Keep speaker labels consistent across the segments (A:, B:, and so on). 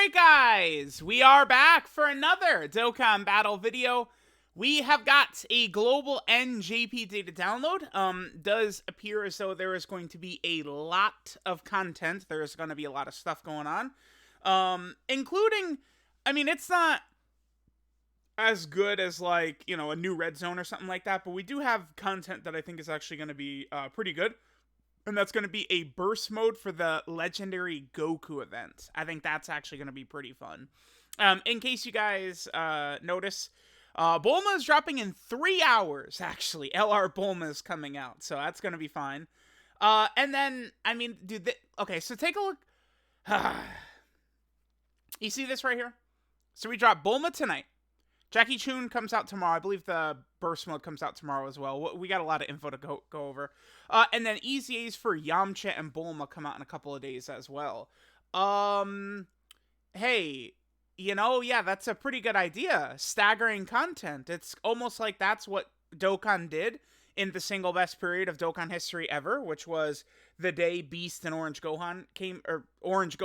A: Alright guys, we are back for another Dokkan battle video. We have got a global NJP data download. Does appear as though there is going to be a lot of content. There's going to be a lot of stuff going on. Including, I mean, it's not as good as like, you know, a new red zone or something like that, but we do have content that I think is actually going to be pretty good. And that's going to be a burst mode for the legendary Goku event. I think that's actually going to be pretty fun. In case you guys notice, Bulma is dropping in 3 hours, actually. LR Bulma is coming out, so that's going to be fine. And then, I mean, dude, okay, so take a look. You see this right here? So we drop Bulma tonight. Jackie Chun comes out tomorrow. I believe the burst mode comes out tomorrow as well. We got a lot of info to go over. And then EZAs for Yamcha and Bulma come out in a couple of days as well. Hey, you know, yeah, that's a pretty good idea. Staggering content. It's almost like that's what Dokkan did in the single best period of Dokkan history ever, which was the day Beast and Orange Gohan came, or Orange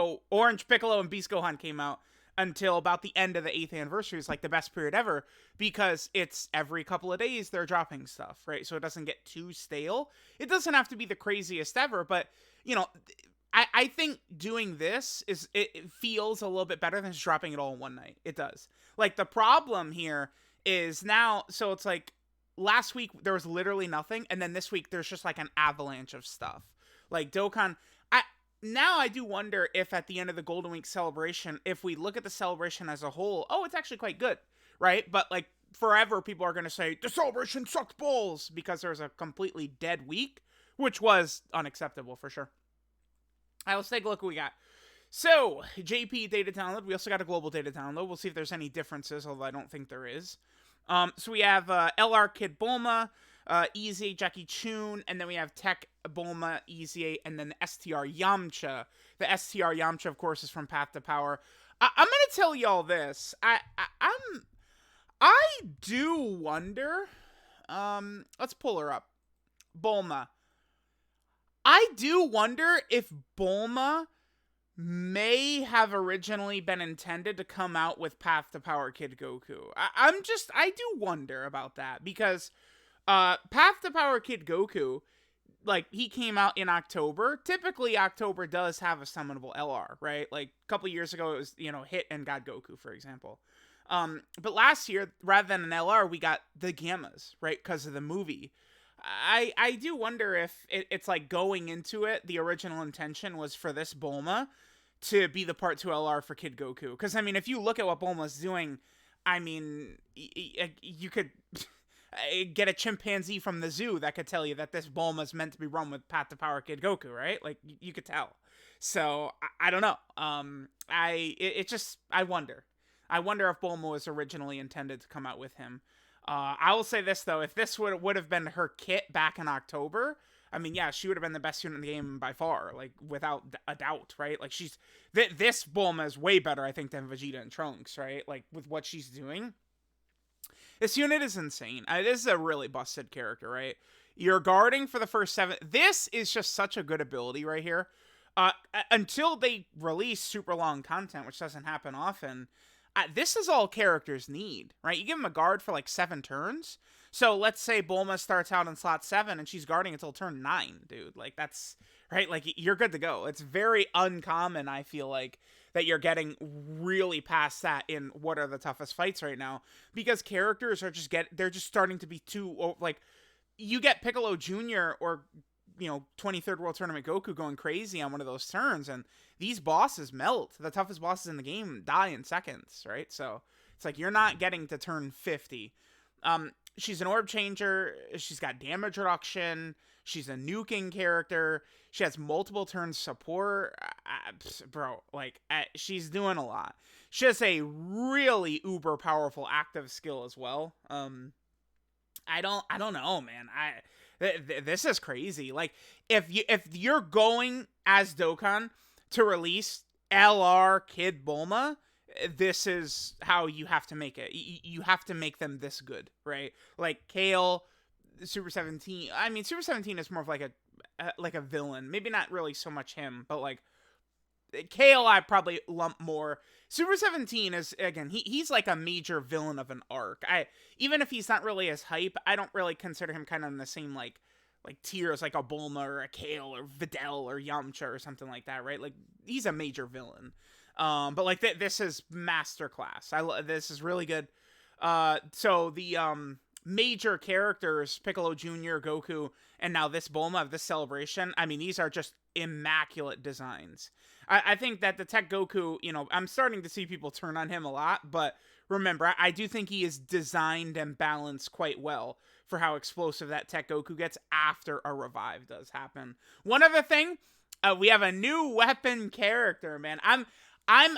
A: Piccolo and Beast Gohan came out. Until about the end of the 8th anniversary is like the best period ever, because it's every couple of days they're dropping stuff, right? So it doesn't get too stale. It doesn't have to be the craziest ever, but you know, I think doing this it feels a little bit better than just dropping it all in one night. It does. Like the problem here is now, so it's like last week there was literally nothing, and then this week there's just like an avalanche of stuff. Like Dokkan, now I do wonder if at the end of the Golden Week celebration, if we look at the celebration as a whole, oh, it's actually quite good, right? But like forever, people are going to say the celebration sucked balls because there's a completely dead week, which was unacceptable for sure. All right, let's take a look what we got. So JP data download. We also got a global data download. We'll see if there's any differences, although I don't think there is. So we have LR Kid Bulma, EZA Jackie Chun, and then we have TEQ Bulma EZA, and then the STR Yamcha. The STR Yamcha, of course, is from Path to Power. I'm gonna tell y'all this. I do wonder. Let's pull her up. Bulma. I do wonder if Bulma may have originally been intended to come out with Path to Power Kid Goku. I do wonder about that, because Path to Power Kid Goku, like, he came out in October. Typically, October does have a summonable LR, right? Like, a couple years ago, it was, you know, Hit and God Goku, for example. But last year, rather than an LR, we got the Gammas, right? Because of the movie. I do wonder if it's like going into it, the original intention was for this Bulma to be the Part 2 LR for Kid Goku. Because, I mean, if you look at what Bulma's doing, I mean, you could get a chimpanzee from the zoo that could tell you that this Bulma's meant to be run with Path to Power Kid Goku, right? Like, you could tell. So, I don't know. I wonder. I wonder if Bulma was originally intended to come out with him. I will say this, though. If this would have been her kit back in October, I mean, yeah, she would have been the best unit in the game by far, like, without a doubt, right? Like, this Bulma is way better, I think, than Vegeta and Trunks, right? Like, with what she's doing. This unit is insane. This is a really busted character, right? You're guarding for the first 7. This is just such a good ability right here. Until they release super long content, which doesn't happen often, this is all characters need, right? You give them a guard for like 7 turns. So let's say Bulma starts out in slot 7 and she's guarding until turn 9, dude. Like, that's, right? Like, you're good to go. It's very uncommon, I feel like, that you're getting really past that in what are the toughest fights right now. Because characters are they're just starting to be too, like, you get Piccolo Jr. or, you know, 23rd World Tournament Goku going crazy on one of those turns, and these bosses melt. The toughest bosses in the game die in seconds, right? So it's like you're not getting to turn 50. She's an orb changer. She's got damage reduction. She's a nuking character. She has multiple turns support. Bro, like, she's doing a lot. She has a really uber powerful active skill as well. I don't know, man. This is crazy. Like, if you're going as Dokkan to release LR Kid Bulma, this is how you have to make it. You have to make them this good, right? Like Kale, Super 17. I mean, Super 17 is more of like a villain. Maybe not really so much him, but like Kale I probably lump more. Super 17 is, again, he's like a major villain of an arc. Even if he's not really as hype, I don't really consider him kind of in the same like tiers like a Bulma or a Kale or Videl or Yamcha or something like that, right? Like he's a major villain. But like this is masterclass. This is really good. So the major characters, Piccolo Jr., Goku, and now this Bulma of this celebration, I mean, these are just immaculate designs. I think that the TEQ Goku, you know, I'm starting to see people turn on him a lot, but remember, I do think he is designed and balanced quite well for how explosive that TEQ Goku gets after a revive does happen. One other thing, we have a new weapon character, man. I'm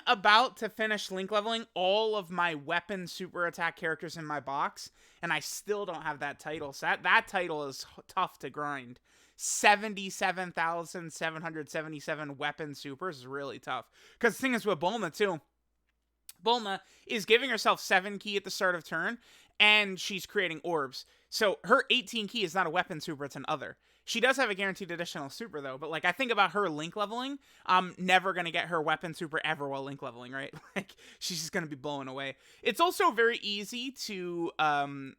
A: about to finish link leveling all of my weapon super attack characters in my box, and I still don't have that title. So that title is tough to grind. 77,777 weapon supers is really tough. Because the thing is with Bulma, too, Bulma is giving herself 7 ki at the start of turn, and she's creating orbs. So her 18 ki is not a weapon super, it's an other. She does have a guaranteed additional super, though. But, like, I think about her link leveling. I'm never going to get her weapon super ever while link leveling, right? Like, she's just going to be blown away. It's also very easy to Dokkan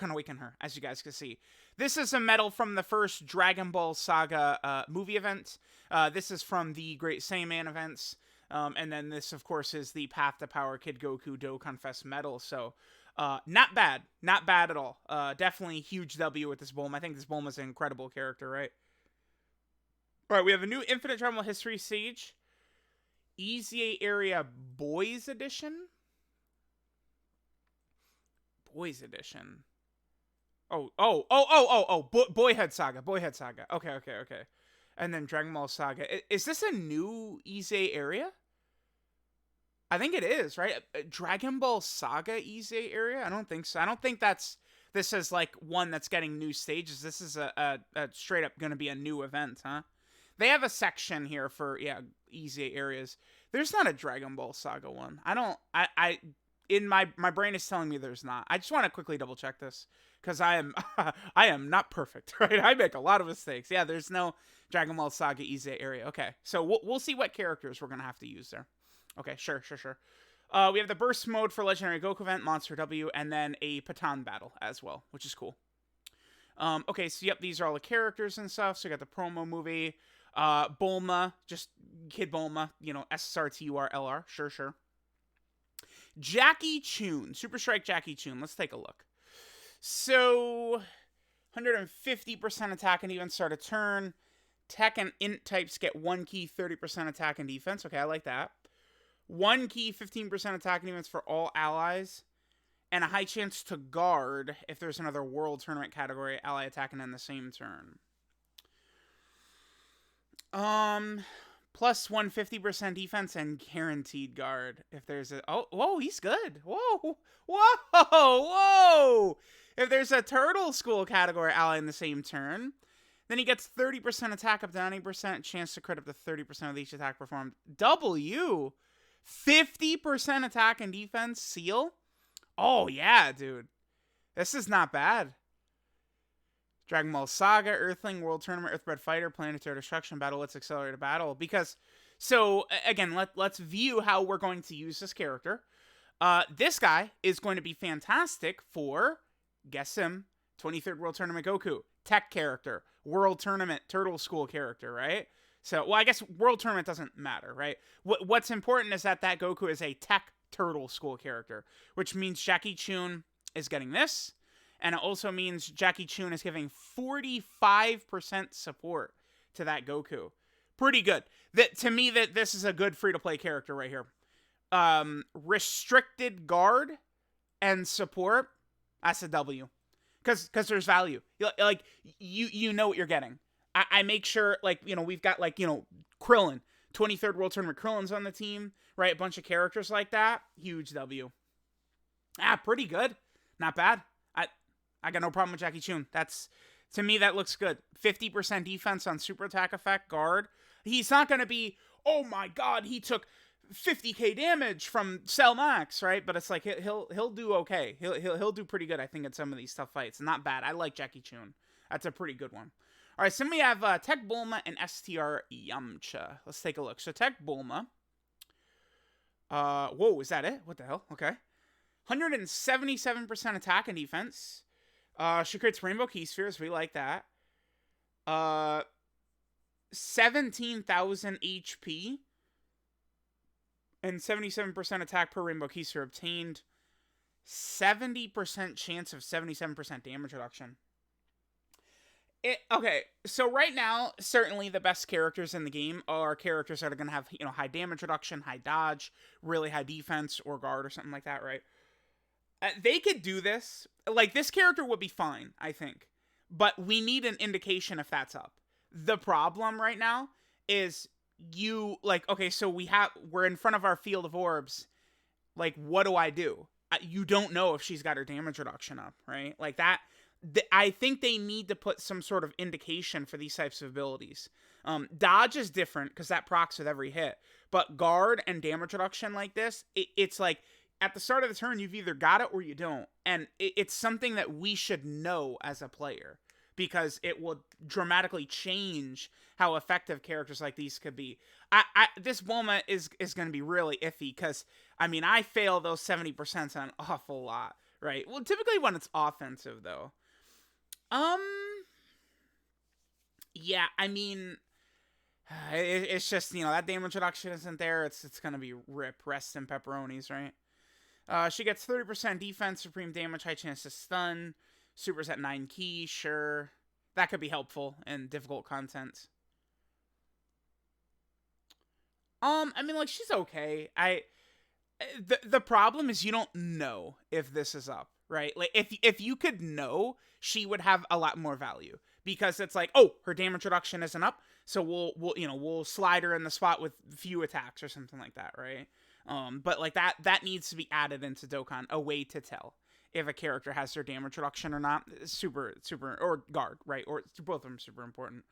A: Awaken her, as you guys can see. This is a medal from the first Dragon Ball Saga movie event. This is from the Great Saiyaman events. And then this, of course, is the Path to Power Kid Goku Dokkan Fest medal. So, not bad. Not bad at all. Definitely huge W with this Bulma. I think this Bulma's an incredible character, right? Alright, we have a new Infinite Drama History Stage. EZA Area Boys Edition? Boys Edition. Boyhead Saga. Boyhead Saga. Okay. And then Dragon Ball Saga. Is this a new EZA area? I think it is, right? Dragon Ball Saga EZA area? I don't think so. I don't think this is like one that's getting new stages. This is a straight up going to be a new event, huh? They have a section here for, EZA areas. There's not a Dragon Ball Saga one. My brain is telling me there's not. I just want to quickly double check this because I am not perfect, right? I make a lot of mistakes. Yeah, there's no Dragon Ball Saga EZA area. Okay, so we'll see what characters we're gonna have to use there. Okay, sure. We have the burst mode for Legendary Goku event, Monster W, and then a Patan battle as well, which is cool. Okay, so yep, these are all the characters and stuff. So we got the promo movie, Bulma, just Kid Bulma, SSR TUR LR, sure. Jackie Chun, Super Strike Jackie Chun. Let's take a look. So, 150% attack and defense start a turn. Tech and int types get 1 key, 30% attack and defense. Okay, I like that. 1 key, 15% attack and defense for all allies. And a high chance to guard if there's another World Tournament category ally attacking in the same turn. Plus 150% defense and guaranteed guard if there's a... whoa, he's good. Whoa. If there's a Turtle School category ally in the same turn, then he gets 30% attack up to 90%, chance to crit up to 30% of each attack performed. W, 50% attack and defense, seal. Oh, yeah, dude. This is not bad. Dragon Ball Saga, Earthling, World Tournament, Earthbred Fighter, Planetary Destruction, Battle, Let's Accelerate a Battle. Because, so, again, let's view how we're going to use this character. This guy is going to be fantastic for, guess him, 23rd World Tournament Goku. Tech character. World Tournament Turtle School character, right? So, well, I guess World Tournament doesn't matter, right? What's important is that Goku is a Tech Turtle School character, which means Jackie Chun is getting this. And it also means Jackie Chun is giving 45% support to that Goku. Pretty good. To me, this is a good free-to-play character right here. Restricted guard and support, that's a W. Because there's value. Like, you know what you're getting. I make sure, we've got, Krillin. 23rd World Tournament Krillin's on the team, right? A bunch of characters like that. Huge W. Pretty good. Not bad. I got no problem with Jackie Chun. To me, that looks good. 50% defense on super attack effect, guard. He's not going to be, oh my god, he took 50k damage from Cell Max, right? But it's like, he'll do okay. He'll do pretty good, I think, in some of these tough fights. Not bad. I like Jackie Chun. That's a pretty good one. All right, so then we have TEQ Bulma and STR Yamcha. Let's take a look. So TEQ Bulma. Whoa, is that it? What the hell? Okay. 177% attack and defense. She creates rainbow key spheres. We like that. 17,000 HP. And 77% attack per rainbow key sphere obtained. 70% chance of 77% damage reduction. Okay, so right now, certainly the best characters in the game are characters that are going to have, high damage reduction, high dodge, really high defense, or guard, or something like that, right? They could do this. Like, this character would be fine, I think. But we need an indication if that's up. The problem right now is okay, so we're in front of our field of orbs. Like, what do I do? You don't know if she's got her damage reduction up, right? Like, that... I think they need to put some sort of indication for these types of abilities. Dodge is different because that procs with every hit. But guard and damage reduction like this, it's like at the start of the turn, you've either got it or you don't. And it's something that we should know as a player because it will dramatically change how effective characters like these could be. This Bulma is going to be really iffy because, I fail those 70% an awful lot, right? Well, typically when it's offensive, though. Yeah, it's just, that damage reduction isn't there. It's gonna be rest in pepperonis, right? She gets 30% defense, supreme damage, high chance to stun, supers at 9 key, sure. That could be helpful in difficult content. She's okay. The problem is you don't know if this is up, right? Like, if you could know, she would have a lot more value because it's like, oh, her damage reduction isn't up, so we'll slide her in the spot with few attacks or something like that, right? But like that needs to be added into Dokkan, a way to tell if a character has their damage reduction or not. Super, or guard, right? Or both of them super important.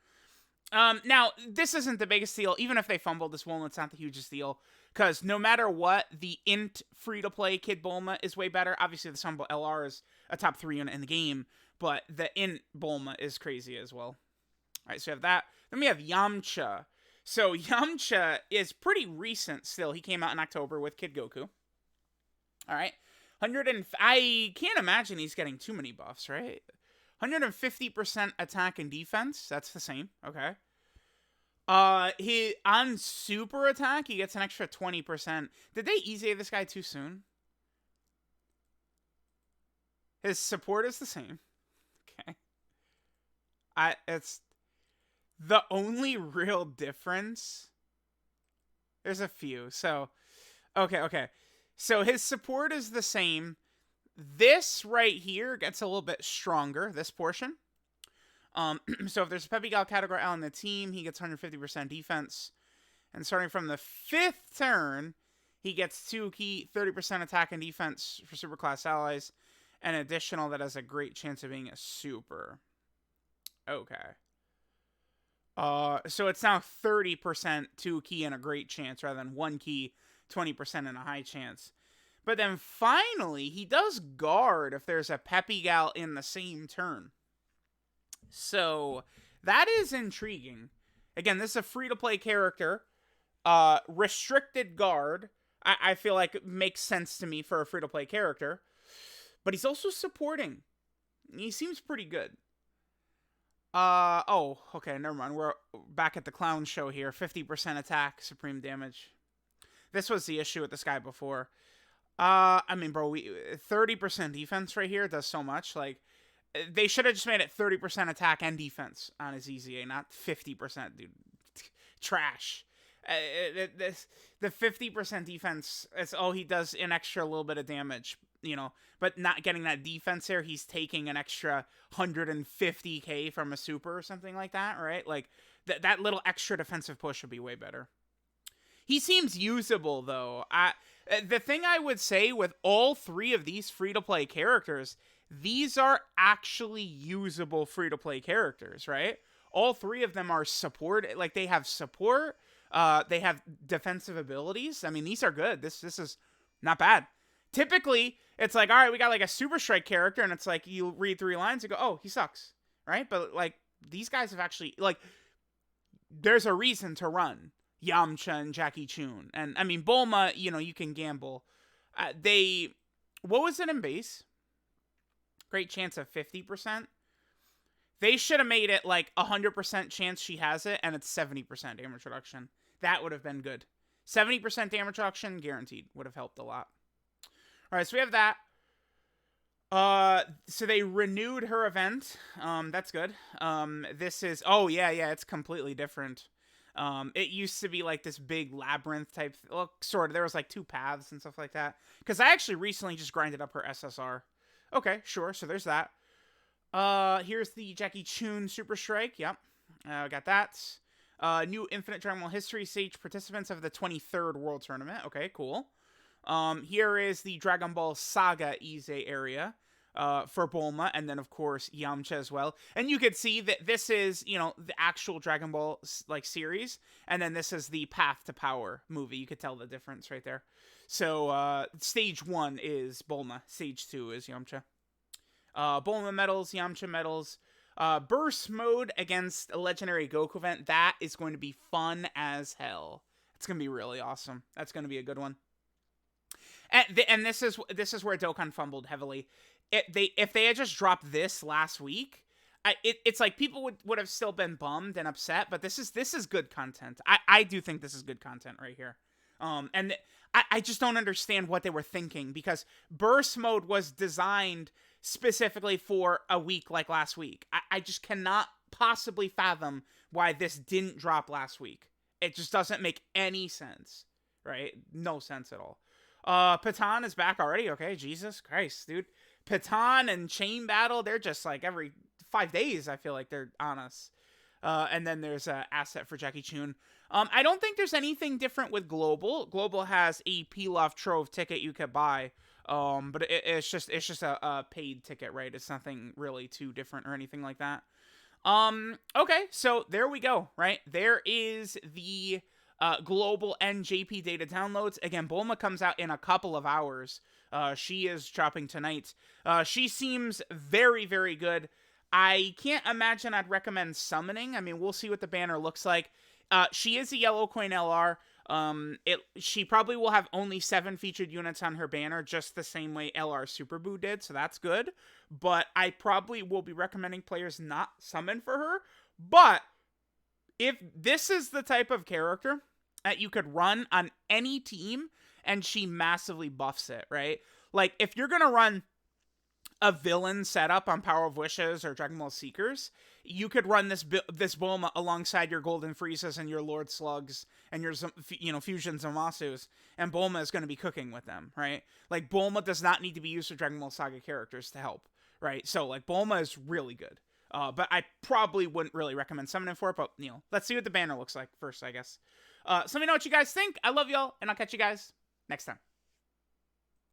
A: Now, this isn't the biggest deal. Even if they fumble this one, it's not the hugest deal. Because no matter what, the int free-to-play Kid Bulma is way better. Obviously, the Sunball LR is a top 3 unit in the game. But the int Bulma is crazy as well. Alright, so we have that. Then we have Yamcha. So, Yamcha is pretty recent still. He came out in October with Kid Goku. Alright. I can't imagine he's getting too many buffs, right? 150% attack and defense. That's the same. Okay. He on super attack, he gets an extra 20%. Did they EZA this guy too soon? His support is the same. Okay. It's the only real difference. There's a few. So, okay. So his support is the same. This right here gets a little bit stronger, this portion. So if there's a Peppy Gal category out on the team, he gets 150% defense. And starting from the 5th turn, he gets 2 key, 30% attack and defense for super class allies. And additional that has a great chance of being a super. Okay. So it's now 30% 2 key and a great chance rather than 1 key, 20% and a high chance. But then finally, he does guard if there's a Peppy Gal in the same turn. So that is intriguing. Again, this is a free-to-play character. Restricted guard, I feel like it makes sense to me for a free-to-play character. But he's also supporting. He seems pretty good. Oh, okay, never mind. We're back at the clown show here. 50% attack, supreme damage. This was the issue with this guy before. Bro, 30% defense right here does so much. Like, they should have just made it 30% attack and defense on his EZA, not 50%, dude. Trash. The 50% defense, he does an extra little bit of damage, but not getting that defense there. He's taking an extra 150k from a super or something like that, right? Like, that little extra defensive push would be way better. He seems usable, though. The thing I would say with all 3 of these free-to-play characters, these are actually usable free-to-play characters, right? All 3 of them are support. Like, they have support. They have defensive abilities. These are good. This is not bad. Typically, it's like, all right, we got like a Super Strike character, and it's like you read 3 lines and go, oh, he sucks, right? But like these guys have actually, like, there's a reason to run Yamcha and Jackie Chun. And, I mean, Bulma, you know, you can gamble. What was it in base? Great chance of 50%. They should have made it, like, 100% chance she has it, and it's 70% damage reduction. That would have been good. 70% damage reduction, guaranteed. Would have helped a lot. Alright, so we have that. So they renewed her event. That's good. This is, oh yeah, it's completely different. It used to be like this big labyrinth type, look, sort of, there was like 2 paths and stuff like that. Because I actually recently just grinded up her SSR. Okay, sure, so there's that. Here's the Jackie Chun Super Strike, yep. Got that. New Infinite Dragon Ball History Stage participants of the 23rd World Tournament. Okay, cool. Here is the Dragon Ball Saga EZA area for Bulma, and then of course Yamcha as well. And you could see that this is, you know, the actual Dragon Ball like series, and then this is the Path to Power movie. You could tell the difference right there. So stage 1 is Bulma, stage 2 is Yamcha. Bulma medals, Yamcha medals. Burst mode against a legendary Goku event. That is going to be fun as hell. It's going to be really awesome. That's going to be a good one. And this is where Dokkan fumbled heavily. If they had just dropped this last week, it's like people would have still been bummed and upset. But this is good content. I do think this is good content right here. And I just don't understand what they were thinking, because burst mode was designed specifically for a week like last week. I just cannot possibly fathom why this didn't drop last week. It just doesn't make any sense, right? No sense at all. Patan is back already. Okay, Jesus Christ, dude. Patan and Chain Battle, they're just like every 5 days, I feel like they're on us. And then there's an asset for Jackie Chun. I don't think there's anything different with Global. Global has a Pilaf Trove ticket you could buy. But it's just a paid ticket, right? It's nothing really too different or anything like that. Okay, so there we go, right? There is the global NJP data downloads. Again, Bulma comes out in a couple of hours. She is dropping tonight. She seems very, very good. I can't imagine I'd recommend summoning. I mean, we'll see what the banner looks like. She is a yellow coin LR. She probably will have only 7 featured units on her banner, just the same way LR Super Boo did, so that's good. But I probably will be recommending players not summon for her. But if this is the type of character that you could run on any team and she massively buffs it, right? Like, if you're gonna run a villain setup on Power of Wishes or Dragon Ball Seekers, you could run this Bulma alongside your Golden Freezes and your Lord Slugs and your, you know, Fusion Zamasus, and Bulma is going to be cooking with them, right? Like, Bulma does not need to be used with Dragon Ball Saga characters to help, right? So, like, Bulma is really good. But I probably wouldn't really recommend summoning for it, but, you know, let's see what the banner looks like first, I guess. So let me know what you guys think. I love y'all, and I'll catch you guys next time.